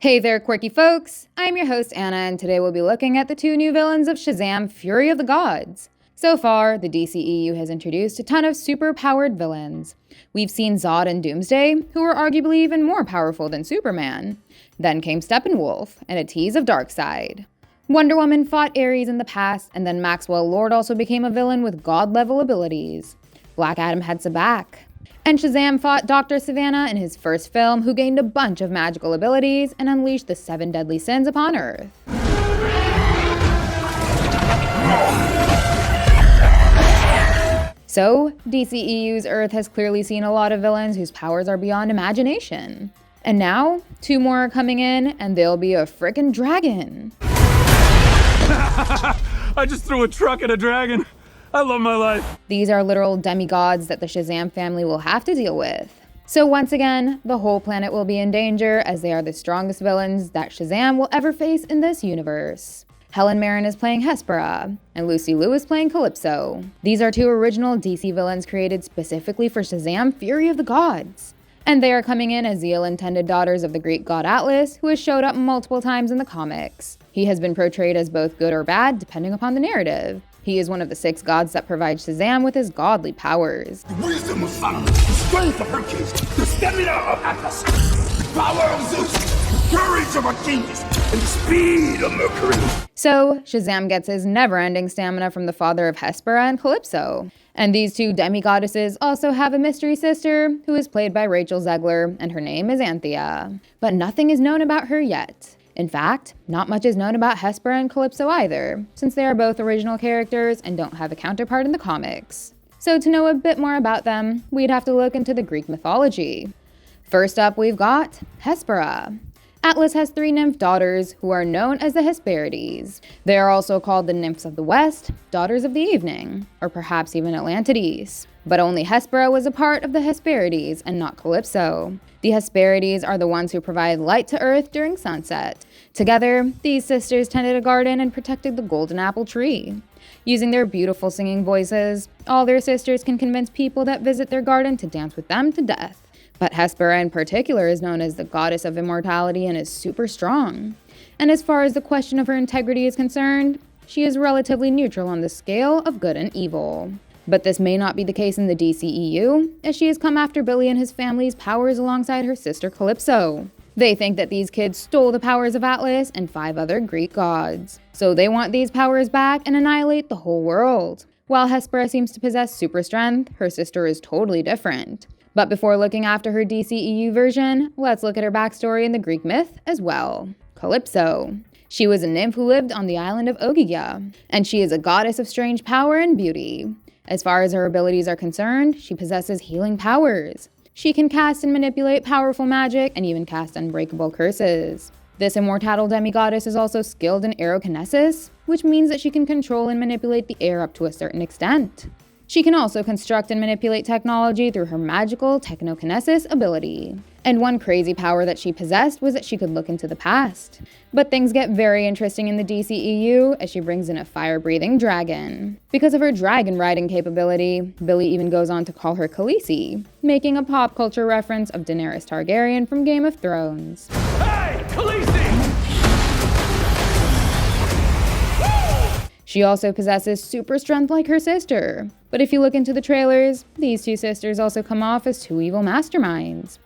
Hey there, quirky folks! I'm your host, Anna, and today we'll be looking at the two new villains of Shazam: Fury of the Gods. So far, the DCEU has introduced a ton of super-powered villains. We've seen Zod and Doomsday, who are arguably even more powerful than Superman. Then came Steppenwolf, and a tease of Darkseid. Wonder Woman fought Ares in the past, and then Maxwell Lord also became a villain with god-level abilities. Black Adam heads back. And Shazam fought Dr. Savannah in his first film, who gained a bunch of magical abilities and unleashed the 7 deadly sins upon Earth. So, DCEU's Earth has clearly seen a lot of villains whose powers are beyond imagination. And now, 2 more are coming in, and they'll be a frickin' dragon. I just threw a truck at a dragon. I love my life. These are literal demigods that the Shazam family will have to deal with. So once again, the whole planet will be in danger, as they are the strongest villains that Shazam will ever face in this universe. Helen Mirren is playing Hespera, and Lucy Liu is playing Kalypso. These are 2 original DC villains created specifically for Shazam: Fury of the Gods. And they are coming in as the ill-intended daughters of the Greek god Atlas, who has showed up multiple times in the comics. He has been portrayed as both good or bad, depending upon the narrative. He is one of the 6 gods that provide Shazam with his godly powers. The wisdom of Solomon, the strength of Hercules, the stamina of Atlas, the power of Zeus, the courage of Achilles, and the speed of Mercury. So, Shazam gets his never-ending stamina from the father of Hespera and Kalypso. And these 2 demigoddesses also have a mystery sister, who is played by Rachel Zegler, and her name is Anthea. But nothing is known about her yet. In fact, not much is known about Hespera and Kalypso either, since they are both original characters and don't have a counterpart in the comics. So to know a bit more about them, we'd have to look into the Greek mythology. First up, we've got Hespera. Atlas has 3 nymph daughters who are known as the Hesperides. They are also called the Nymphs of the West, Daughters of the Evening, or perhaps even Atlantides. But only Hespera was a part of the Hesperides and not Kalypso. The Hesperides are the ones who provide light to Earth during sunset. Together, these sisters tended a garden and protected the golden apple tree. Using their beautiful singing voices, all their sisters can convince people that visit their garden to dance with them to death. But Hespera in particular is known as the goddess of immortality and is super strong. And as far as the question of her integrity is concerned, she is relatively neutral on the scale of good and evil. But this may not be the case in the DCEU, as she has come after Billy and his family's powers alongside her sister Kalypso. They think that these kids stole the powers of Atlas and 5 other Greek gods. So they want these powers back and annihilate the whole world. While Hespera seems to possess super strength, her sister is totally different. But before looking after her DCEU version, let's look at her backstory in the Greek myth as well. Kalypso. She was a nymph who lived on the island of Ogygia, and she is a goddess of strange power and beauty. As far as her abilities are concerned, she possesses healing powers. She can cast and manipulate powerful magic and even cast unbreakable curses. This immortal demigoddess is also skilled in aerokinesis, which means that she can control and manipulate the air up to a certain extent. She can also construct and manipulate technology through her magical technokinesis ability. And one crazy power that she possessed was that she could look into the past. But things get very interesting in the DCEU as she brings in a fire-breathing dragon. Because of her dragon riding capability, Billy even goes on to call her Khaleesi, making a pop culture reference of Daenerys Targaryen from Game of Thrones. Hey, Khaleesi! She also possesses super strength like her sister. But if you look into the trailers, these 2 sisters also come off as 2 evil masterminds.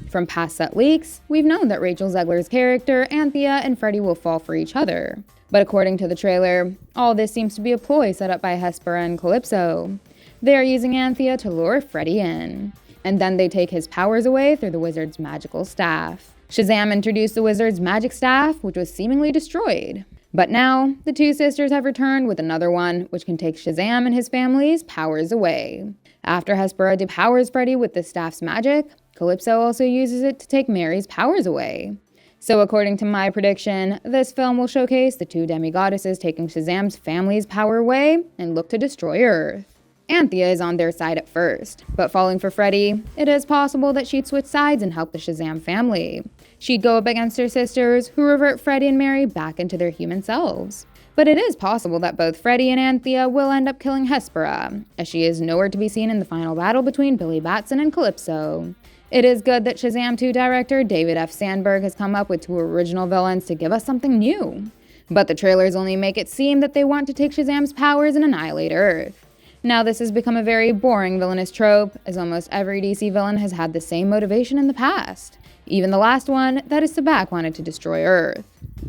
From past set leaks, we've known that Rachel Zegler's character, Anthea, and Freddy will fall for each other. But according to the trailer, all this seems to be a ploy set up by Hespera and Kalypso. They are using Anthea to lure Freddy in. And then they take his powers away through the wizard's magical staff. Shazam introduced the wizard's magic staff, which was seemingly destroyed. But now, the 2 sisters have returned with another one, which can take Shazam and his family's powers away. After Hespera depowers Freddy with the staff's magic, Kalypso also uses it to take Mary's powers away. So according to my prediction, this film will showcase the 2 demigoddesses taking Shazam's family's power away and look to destroy Earth. Anthea is on their side at first, but falling for Freddy, it is possible that she'd switch sides and help the Shazam family. She'd go up against her sisters, who revert Freddy and Mary back into their human selves. But it is possible that both Freddy and Anthea will end up killing Hespera, as she is nowhere to be seen in the final battle between Billy Batson and Kalypso. It is good that Shazam 2 director David F. Sandberg has come up with 2 original villains to give us something new. But the trailers only make it seem that they want to take Shazam's powers and annihilate Earth. Now this has become a very boring villainous trope, as almost every DC villain has had the same motivation in the past. Even the last one, that is Sabak, wanted to destroy Earth.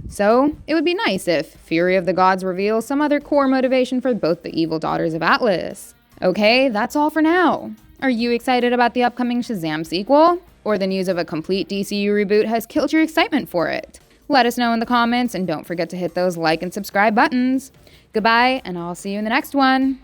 So, it would be nice if Fury of the Gods reveals some other core motivation for both the evil daughters of Atlas. Okay, that's all for now. Are you excited about the upcoming Shazam sequel? Or the news of a complete DCU reboot has killed your excitement for it? Let us know in the comments, and don't forget to hit those like and subscribe buttons. Goodbye, and I'll see you in the next one.